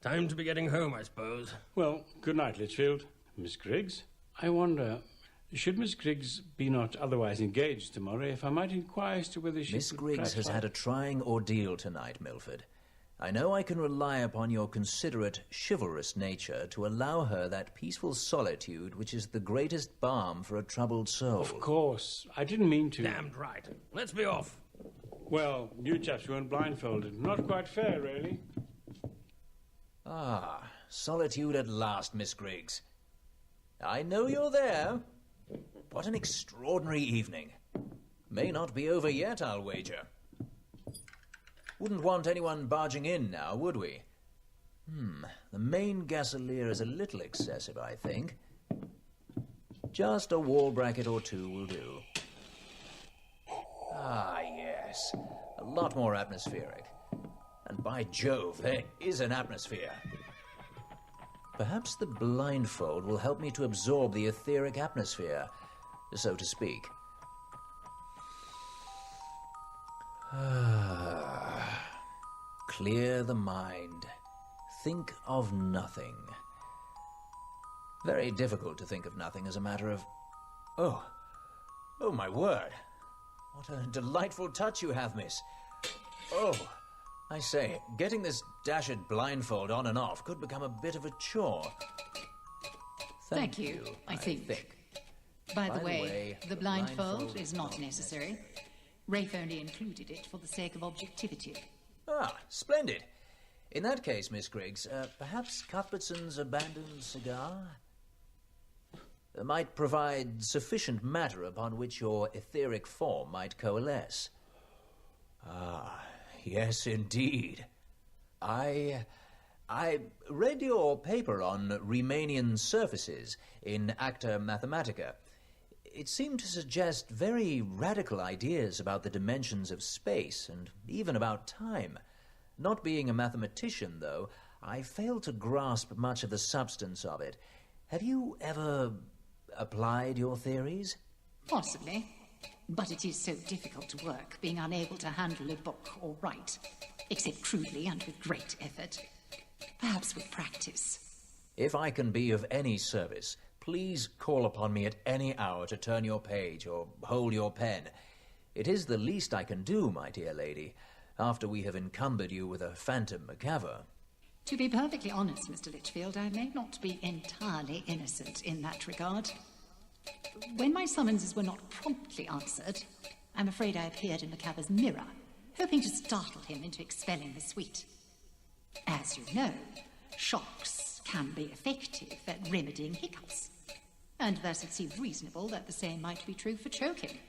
Time to be getting home, I suppose. Well, good night, Litchfield. Miss Griggs, I wonder, should Miss Griggs be not otherwise engaged tomorrow, if I might inquire as to whether she... Miss Griggs has had a trying ordeal tonight, Milford. I know I can rely upon your considerate, chivalrous nature to allow her that peaceful solitude which is the greatest balm for a troubled soul. Of course. I didn't mean to... Damned right. Let's be off. Well, you chaps weren't blindfolded. Not quite fair, really. Ah, solitude at last, Miss Griggs. I know you're there. What an extraordinary evening. May not be over yet, I'll wager. Wouldn't want anyone barging in now, would we? The main gasolier is a little excessive, I think. Just a wall bracket or two will do. Ah, yes. A lot more atmospheric. And by Jove, there is an atmosphere. Perhaps the blindfold will help me to absorb the etheric atmosphere, so to speak. Clear the mind. Think of nothing. Very difficult to think of nothing as a matter of... Oh, my word. What a delightful touch you have, miss. Oh, I say, getting this dashed blindfold on and off could become a bit of a chore. Thank you, I think. By the way, the blindfold is not necessary. Rafe only included it for the sake of objectivity. Ah, splendid. In that case, Miss Griggs, perhaps Cuthbertson's abandoned cigar might provide sufficient matter upon which your etheric form might coalesce. Ah, yes, indeed. I read your paper on Riemannian surfaces in Acta Mathematica. It seemed to suggest very radical ideas about the dimensions of space and even about time. Not being a mathematician, though, I fail to grasp much of the substance of it. Have you ever applied your theories? Possibly. But it is so difficult to work, being unable to handle a book or write, except crudely and with great effort. Perhaps with practice. If I can be of any service, please call upon me at any hour to turn your page or hold your pen. It is the least I can do, my dear lady, after we have encumbered you with a phantom macabre. To be perfectly honest, Mr. Litchfield, I may not be entirely innocent in that regard. When my summonses were not promptly answered, I'm afraid I appeared in Macabre's mirror, hoping to startle him into expelling the suite. As you know, shocks can be effective at remedying hiccups, and thus it seemed reasonable that the same might be true for choking.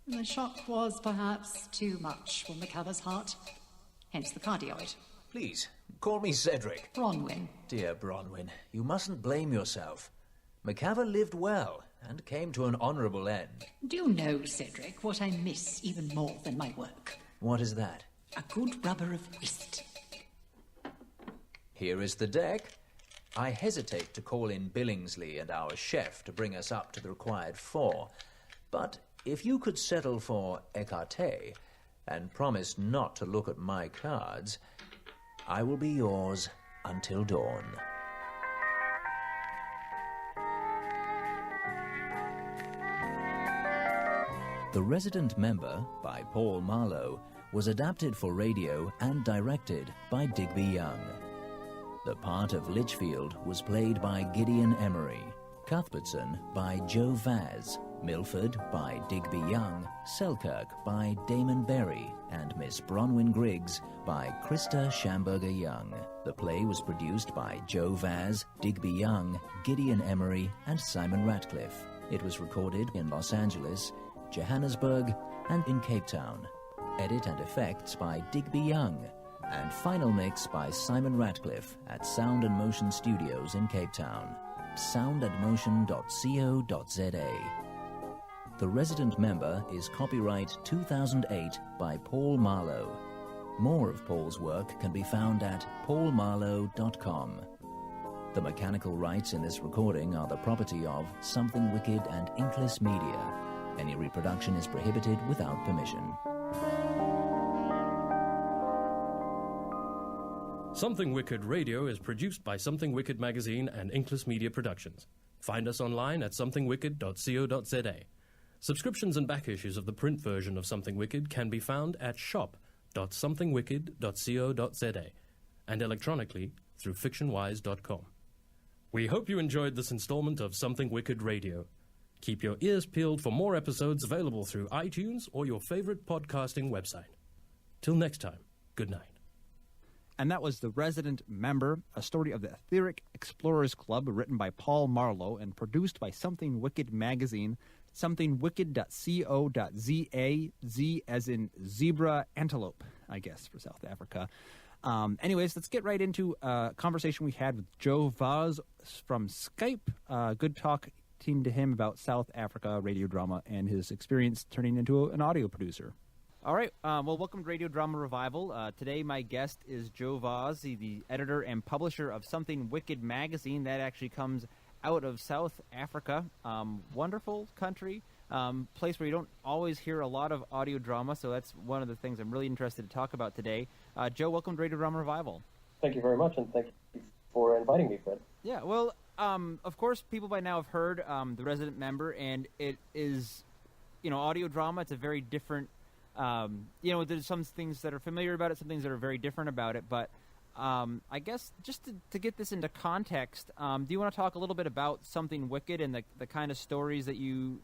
The shock was perhaps too much for Macabre's heart, hence the cardioid. Please, call me Cedric. Bronwyn. Dear Bronwyn, you mustn't blame yourself. Macabre lived well and came to an honourable end. Do you know, Cedric, what I miss even more than my work? What is that? A good rubber of whist. Here is the deck. I hesitate to call in Billingsley and our chef to bring us up to the required 4, but if you could settle for écarté and promise not to look at my cards, I will be yours until dawn. The Resident Member, by Paul Marlowe, was adapted for radio and directed by Digby Young. The part of Litchfield was played by Gideon Emery, Cuthbertson by Joe Vaz, Milford by Digby Young, Selkirk by Damon Berry, and Miss Bronwyn Griggs by Krista Schamberger Young. The play was produced by Joe Vaz, Digby Young, Gideon Emery, and Simon Ratcliffe. It was recorded in Los Angeles, Johannesburg, and in Cape Town. Edit and effects by Digby Young, and final mix by Simon Ratcliffe at Sound and Motion Studios in Cape Town. soundandmotion.co.za. The Resident Member is copyright 2008 by Paul Marlowe. More of Paul's work can be found at paulmarlowe.com. The mechanical rights in this recording are the property of Something Wicked and Inkless Media. Any reproduction is prohibited without permission. Something Wicked Radio is produced by Something Wicked Magazine and Inkless Media Productions. Find us online at somethingwicked.co.za. Subscriptions and back issues of the print version of Something Wicked can be found at shop.somethingwicked.co.za and electronically through fictionwise.com. We hope you enjoyed this installment of Something Wicked Radio. Keep your ears peeled for more episodes available through iTunes or your favorite podcasting website. Till next time, good night. And that was The Resident Member, a story of the Etheric Explorers Club written by Paul Marlowe and produced by Something Wicked Magazine, somethingwicked.co.za, Z as in zebra, antelope, I guess, for South Africa. Anyways, let's get right into a conversation we had with Joe Vaz from Skype. Good talking to him about South Africa radio drama and his experience turning into an audio producer. All right. Well, welcome to Radio Drama Revival. Today, my guest is Joe Vaz, the editor and publisher of Something Wicked magazine. That actually comes out of South Africa. Wonderful country, place where you don't always hear a lot of audio drama, so that's one of the things I'm really interested to talk about today. Joe, welcome to Radio Drama Revival. Thank you very much, and thank you for inviting me, Fred. Yeah, well, of course, people by now have heard The Resident Member, and it is, audio drama. It's a very different... there's some things that are familiar about it, some things that are very different about it, but I guess just to get this into context, do you want to talk a little bit about Something Wicked and the kind of stories that you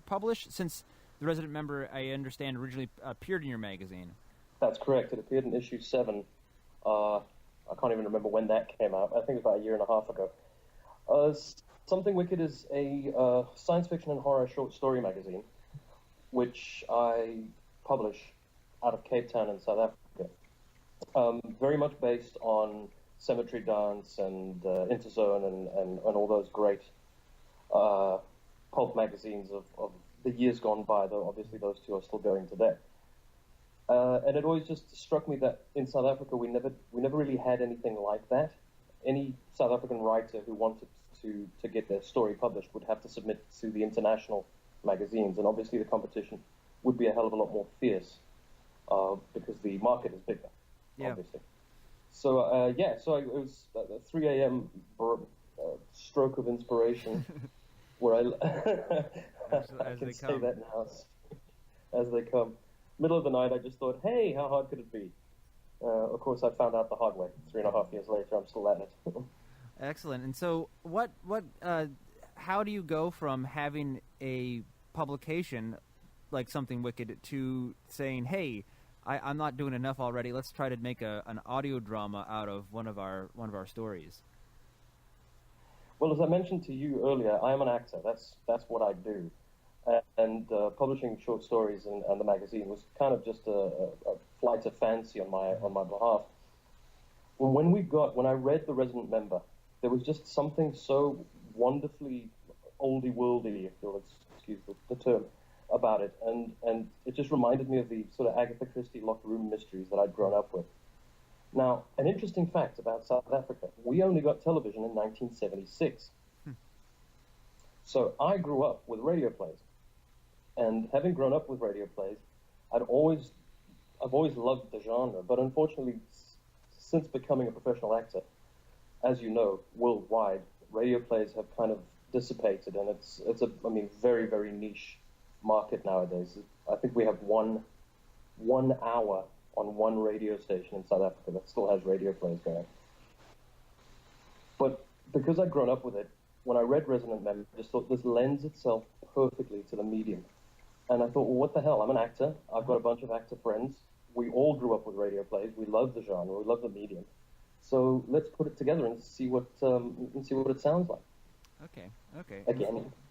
publish, since The Resident Member, I understand, originally appeared in your magazine? That's correct. It appeared in issue 7. I can't even remember when that came out. I think it was about a year and a half ago. Something Wicked is a science fiction and horror short story magazine, which I publish out of Cape Town in South Africa. Very much based on Cemetery Dance and Interzone and all those great pulp magazines of the years gone by, though obviously those two are still going today. And it always just struck me that in South Africa we never really had anything like that. Any South African writer who wanted to get their story published would have to submit to the international magazines, and obviously the competition would be a hell of a lot more fierce because the market is bigger, obviously. So, it was a 3 a.m. Stroke of inspiration where I can say that now as they come. Middle of the night, I just thought, hey, how hard could it be? Of course, I found out the hard way. 3.5 years later, I'm still at it. Excellent. And so how do you go from having a publication like Something Wicked to saying, hey, I'm not doing enough already, let's try to make an audio drama out of one of our stories? Well, as I mentioned to you earlier, I am an actor. That's what I do. And publishing short stories and the magazine was kind of just a flight of fancy on my behalf. When I read The Resident Member, there was just something so wonderfully oldie-worldy, if you'll excuse the term, about it. And it just reminded me of the sort of Agatha Christie locked room mysteries that I'd grown up with. Now, an interesting fact about South Africa, we only got television in 1976. So I grew up with radio plays. And having grown up with radio plays, I've always loved the genre, but unfortunately, since becoming a professional actor, as you know, worldwide, radio plays have kind of dissipated, and it's a very, very niche market nowadays. I think we have one hour on one radio station in South Africa that still has radio plays going. But because I'd grown up with it, when I read Resident Member, I just thought this lends itself perfectly to the medium. And I thought, well, what the hell? I'm an actor. I've got a bunch of actor friends. We all grew up with radio plays. We love the genre. We love the medium. So let's put it together and see what it sounds like. Okay.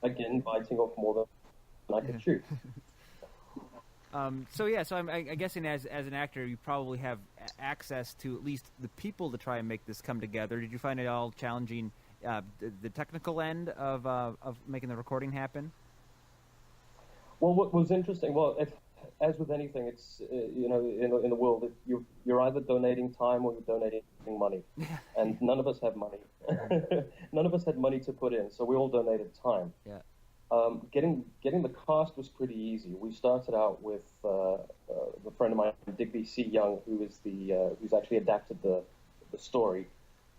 Again, biting off more than I could chew. So I'm guessing as an actor, you probably have access to at least the people to try and make this come together. Did you find it all challenging, the technical end of making the recording happen? Well, what was interesting, as with anything, it's in the world, you're either donating time or you're donating money, and none of us have money. None of us had money to put in, so we all donated time. Yeah. Getting the cast was pretty easy. We started out with a friend of mine, Digby C. Young, who's actually adapted the story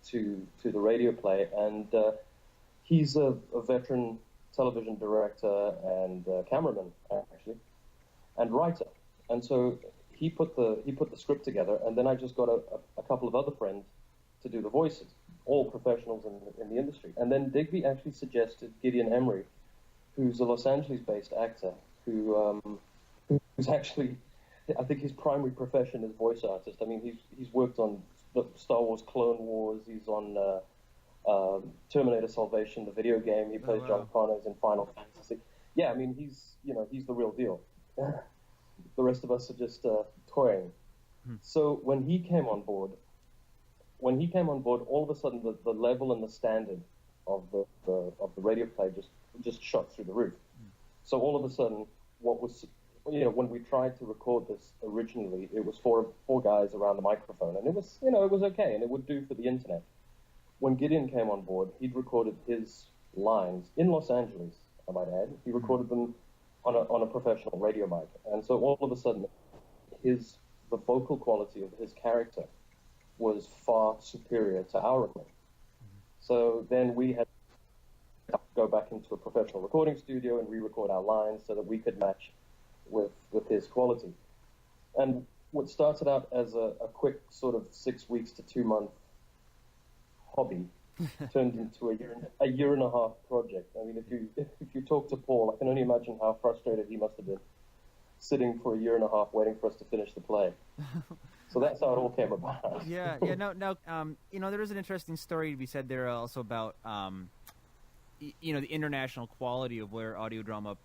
to the radio play, and he's a veteran television director and cameraman actually, and writer. And so he put the script together, and then I just got a couple of other friends to do the voices, all professionals in the industry. And then Digby actually suggested Gideon Emery, who's a Los Angeles-based actor, who's actually, I think his primary profession is voice artist. I mean, he's worked on the Star Wars Clone Wars. He's on Terminator Salvation, the video game. He plays John Connors in Final Fantasy. Yeah, I mean, he's the real deal. The rest of us are just toying. So when he came on board, all of a sudden the level and the standard of the radio play just shot through the roof. So all of a sudden, when we tried to record this originally, it was four guys around the microphone, and it was okay, and it would do for the internet. When Gideon came on board, he'd recorded his lines in Los Angeles, I might add. He recorded them on a professional radio mic, and so all of a sudden, the vocal quality of his character was far superior to our recording. So then we had to go back into a professional recording studio and re-record our lines so that we could match with his quality. And what started out as a quick sort of 6 weeks to 2 month hobby turned into a year and a half project. I mean, if you talk to Paul, I can only imagine how frustrated he must have been sitting for a year and a half waiting for us to finish the play. So that's how it all came about. Yeah. No. There is an interesting story to be said there also about, the international quality of where audio drama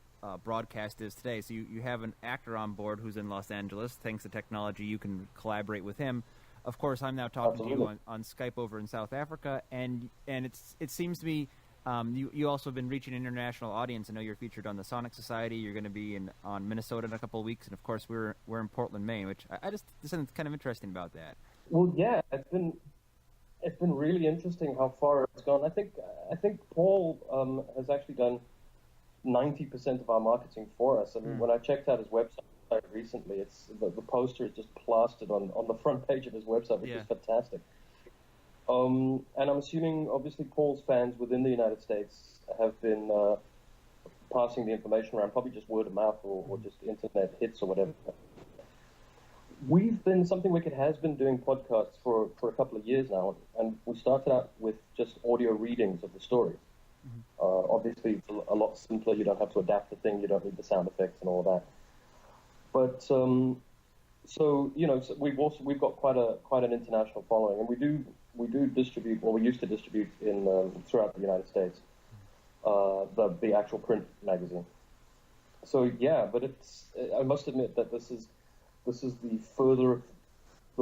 broadcast is today. So you have an actor on board who's in Los Angeles. Thanks to technology, you can collaborate with him. Of course, I'm now talking to you on Skype over in South Africa, and it seems to me you also have been reaching an international audience. I know you're featured on the Sonic Society. You're going to be on Minnesota in a couple of weeks, and of course we're in Portland, Maine. Which there's something kind of interesting about that. Well, yeah, it's been really interesting how far it's gone. I think Paul has actually done 90% of our marketing for us. I mean, when I checked out his website recently, it's the poster is just plastered on the front page of his website, which is fantastic. And I'm assuming, obviously, Paul's fans within the United States have been passing the information around, probably just word of mouth or just internet hits or whatever. Something Wicked has been doing podcasts for a couple of years now, and we started out with just audio readings of the story. Obviously, it's a lot simpler. You don't have to adapt the thing. You don't need the sound effects and all of that. But we've got quite an international following, and we do distribute, or we used to distribute in throughout the United States, the actual print magazine. So yeah, but I must admit that this is the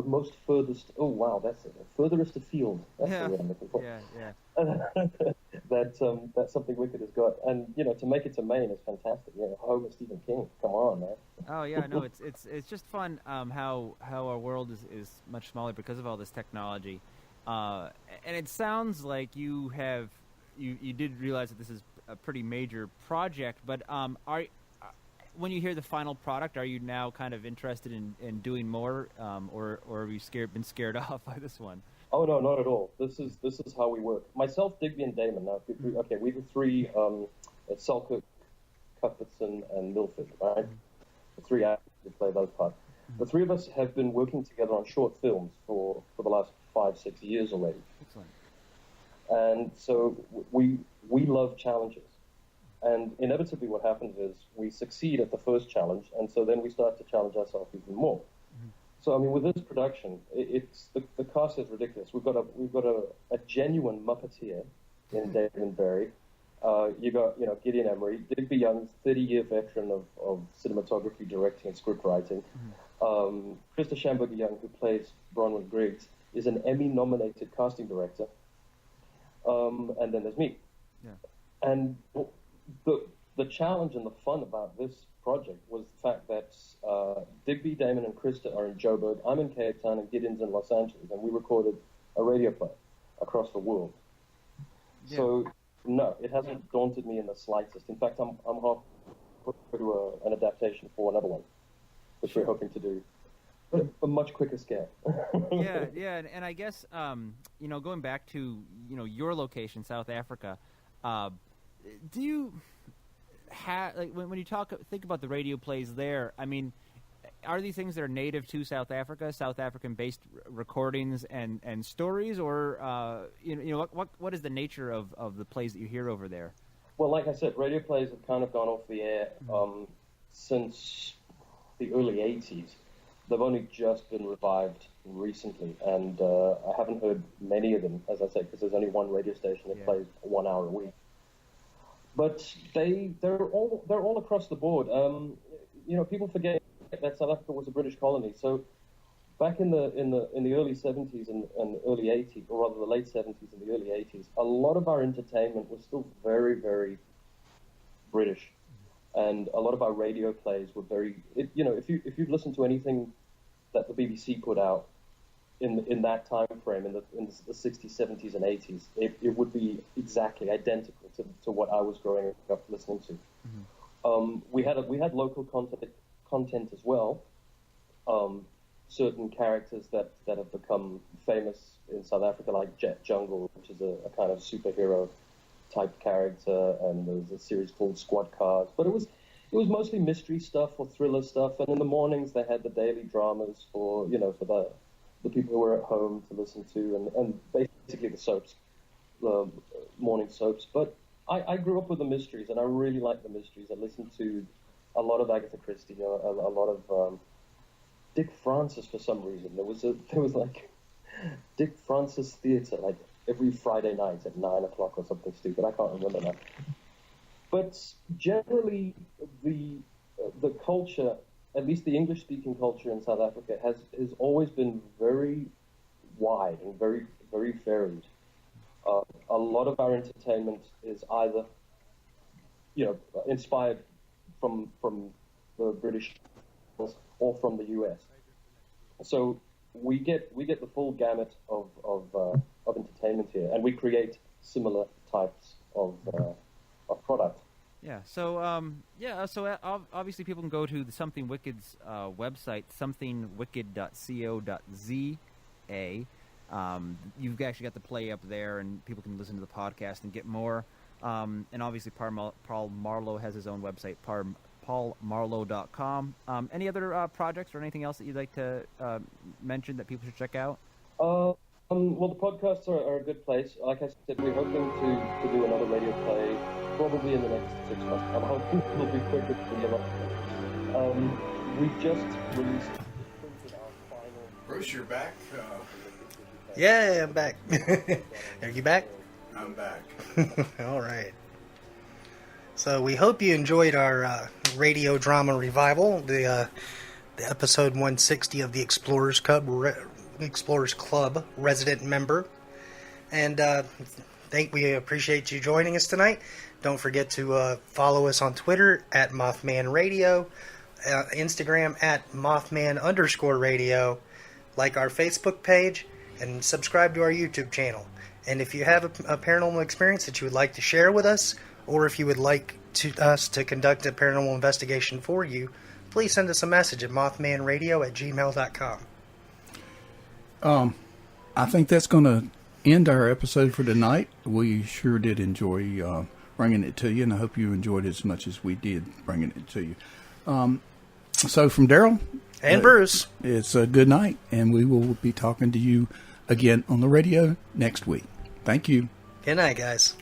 most furthest. Oh wow, that's it. Furthest afield. That's the word I'm looking for. Yeah. That's something Wicked has got, and to make it to Maine is fantastic. Home of Stephen King. Come on, man. Oh yeah, no, it's just fun how our world is much smaller because of all this technology, and it sounds like you did realize that this is a pretty major project, but when you hear the final product, are you now kind of interested in doing more, or have you been scared off by this one? Oh no, not at all. This is how we work. Myself, Digby, and Damon. Now, we the three at Selkirk, Cuthbertson, and Milford, right? The three actors who play those parts. The three of us have been working together on short films for the last 5-6 years already. Excellent. And so we love challenges. And inevitably what happens is we succeed at the first challenge, and so then we start to challenge ourselves even more. So I mean, with this production, it's the cast is ridiculous. We've got a genuine Muppeteer in David Berry. You got Gideon Emery, Digby Young's 30-year veteran of cinematography, directing, and script writing. Krista Schamberger Young, who plays Bronwyn Griggs, is an Emmy-nominated casting director. And then there's me. Yeah. And the challenge and the fun about this project was the fact that Digby, Damon, and Krista are in Joburg. I'm in Cape Town, and Gideon's in Los Angeles, and we recorded a radio play across the world. Yeah. So, no, it hasn't daunted me in the slightest. In fact, I'm halfway through an adaptation for another one, which we're hoping to do. A much quicker scale. yeah, and I guess going back to your location, South Africa, do you have when you think about the radio plays there? I mean, are these things that are native to South Africa, South African-based recordings and stories, or what is the nature of the plays that you hear over there? Well, like I said, radio plays have kind of gone off the air since the early '80s. They've only just been revived recently, and I haven't heard many of them, as I say, because there's only one radio station that plays 1 hour a week. But they're all across the board. People forget that South Africa was a British colony. So back in the early 70s and early 80s, or rather the late 70s and the early 80s, a lot of our entertainment was still very, very British. And a lot of our radio plays were if you've listened to anything that the BBC put out in that time frame, in the 60s, 70s, and 80s, it would be exactly identical to what I was growing up listening to. Mm-hmm. We had local content as well. Certain characters that have become famous in South Africa, like Jet Jungle, which is a kind of superhero type character, and there's a series called Squad Cars. But it was mostly mystery stuff or thriller stuff, and in the mornings they had the daily dramas for the people who were at home to listen to, and basically the soaps, the morning soaps. But I grew up with the mysteries, and I really liked the mysteries. I listened to a lot of Agatha Christie, a lot of Dick Francis for some reason. There was like Dick Francis Theatre, like every Friday night at 9 o'clock or something stupid. I can't remember now. But generally, the culture, at least the English-speaking culture in South Africa, has always been very wide and very, very varied. A lot of our entertainment is either, inspired from the British or from the US. So we get the full gamut of entertainment here, and we create similar types of product. Yeah. So obviously people can go to the Something Wicked's website, somethingwicked.co.za. You've actually got the play up there, and people can listen to the podcast and get more. And obviously Paul Marlowe has his own website, paulmarlowe.com. Any other projects or anything else that you'd like to mention that people should check out? Well, the podcasts are a good place. Like I said, we're hoping to do another radio play probably in the next 6 months. I'm hoping it'll be quicker than the last one. We just released our final... Bruce, you're back? Yeah, I'm back. Are you back? I'm back. All right. So we hope you enjoyed our radio drama revival, the episode 160 of the Explorers Club resident member. And we appreciate you joining us tonight. Don't forget to follow us on Twitter at Mothman Radio, Instagram at Mothman_radio, like our Facebook page, and subscribe to our YouTube channel. And if you have a paranormal experience that you would like to share with us, or if you would like us to conduct a paranormal investigation for you, please send us a message at mothmanradio@gmail.com. I think that's going to end our episode for tonight. We sure did enjoy bringing it to you, and I hope you enjoyed it as much as we did bringing it to you. So from Daryl and Bruce, it's a good night, and we will be talking to you again on the radio next week. Thank you. Good night, guys.